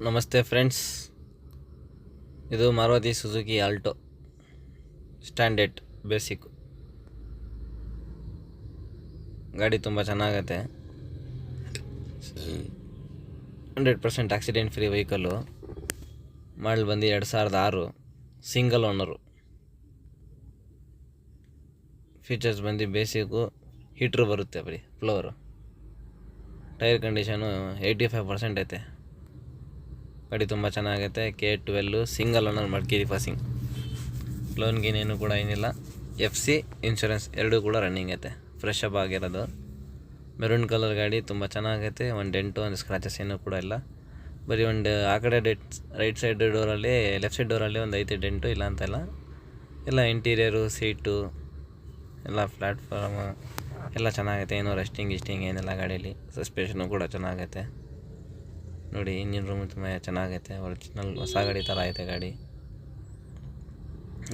ನಮಸ್ತೆ ಫ್ರೆಂಡ್ಸ್, ಇದು Maruti Suzuki Alto standard basic ಗಾಡಿ. ತುಂಬ ಚೆನ್ನಾಗೈತೆ. 100% ಆಕ್ಸಿಡೆಂಟ್ ಫ್ರೀ ವೆಹಿಕಲ್ಲು. ಮಾಡಲ್ ಬಂದು 2006, ಸಿಂಗಲ್ ಓನರು. ಫೀಚರ್ಸ್ ಬಂದು ಬೇಸಿಕ್ಕು, ಹೀಟ್ರು ಬರುತ್ತೆ, ಬರೀ ಫ್ಲೋರು. ಟೈರ್ ಕಂಡೀಷನು 85% ಐತೆ. ಗಾಡಿ ತುಂಬ ಚೆನ್ನಾಗೈತೆ. K12 single owner Madikeri passing. Loan ಗೀನೇನು ಕೂಡ ಏನಿಲ್ಲ. FC ಇನ್ಶೂರೆನ್ಸ್ ಎರಡೂ ಕೂಡ ರನ್ನಿಂಗ್ ಐತೆ. ಫ್ರೆಶ್ ಅಪ್ ಆಗಿರೋದು. ಮೆರೂನ್ ಕಲರ್ ಗಾಡಿ ತುಂಬ ಚೆನ್ನಾಗೈತೆ. ಒಂದು ಡೆಂಟು, ಒಂದು ಸ್ಕ್ರಾಚಸ್ ಏನೂ ಕೂಡ ಇಲ್ಲ. ಬರೀ ಒಂದು ಆ ಕಡೆ ರೈಟ್ ಸೈಡ್ ಡೋರಲ್ಲಿ, ಲೆಫ್ಟ್ ಸೈಡ್ ಡೋರಲ್ಲಿ ಒಂದು ಐತೆ ಡೆಂಟು, ಇಲ್ಲ ಅಂತೆಲ್ಲ. ಎಲ್ಲ ಇಂಟೀರಿಯರು, ಸೀಟು ಎಲ್ಲ ಪ್ಲ್ಯಾಟ್ಫಾರ್ಮು ಎಲ್ಲ ಚೆನ್ನಾಗೈತೆ. ಏನೋ ರೆಸ್ಟಿಂಗ್ ಏನಿಲ್ಲ ಗಾಡೀಲಿ. ಸಸ್ಪೆನ್ಷನು ಕೂಡ ಚೆನ್ನಾಗೈತೆ. ನೋಡಿ, ಇಂಜಿನ್ ರೂಮು ತುಂಬ ಚೆನ್ನಾಗೈತೆ. ಒರಿಜಿನಲ್ ಹೊಸ ಗಾಡಿ ಥರ ಐತೆ ಗಾಡಿ.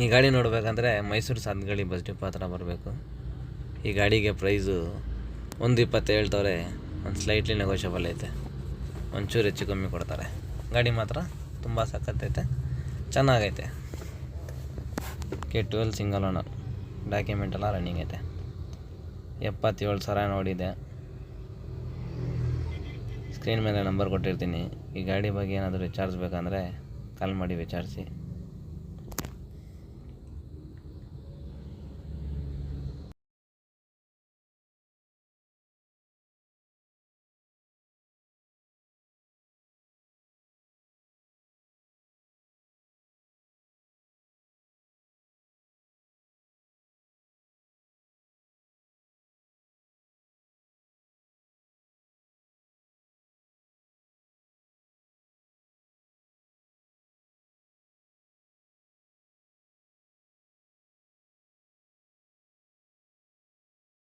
ಈ ಗಾಡಿ ನೋಡಬೇಕಂದ್ರೆ ಮೈಸೂರು ಸಾಧನಗಳಿ ಬಸ್ ಡಿಪೋ ಹತ್ರ ಬರಬೇಕು. ಈ ಗಾಡಿಗೆ ಪ್ರೈಸು 1.20 ಹೇಳ್ತವ್ರೆ. ಒಂದು ಸ್ಲೈಟ್ಲಿ ನೆಗೋಷಿಯಬಲ್ ಐತೆ. ಒಂಚೂರು ಹೆಚ್ಚು ಕಮ್ಮಿ ಕೊಡ್ತಾರೆ. ಗಾಡಿ ಮಾತ್ರ ತುಂಬ ಸಖತ್ತೈತೆ, ಚೆನ್ನಾಗೈತೆ. K12 single owner. ಡಾಕ್ಯುಮೆಂಟ್ ಎಲ್ಲ ರನ್ನಿಂಗ್ ಐತೆ. 77,000 ನೋಡಿದೆ. ಸ್ಕ್ರೀನ್ ಮೇಲೆ ನಂಬರ್ ಕೊಟ್ಟಿರ್ತೀನಿ. ಈ ಗಾಡಿ ಬಗ್ಗೆ ಏನಾದರೂ ವಿಚಾರಿಸ್ಬೇಕಂದ್ರೆ ಕಾಲ್ ಮಾಡಿ ವಿಚಾರಿಸಿ.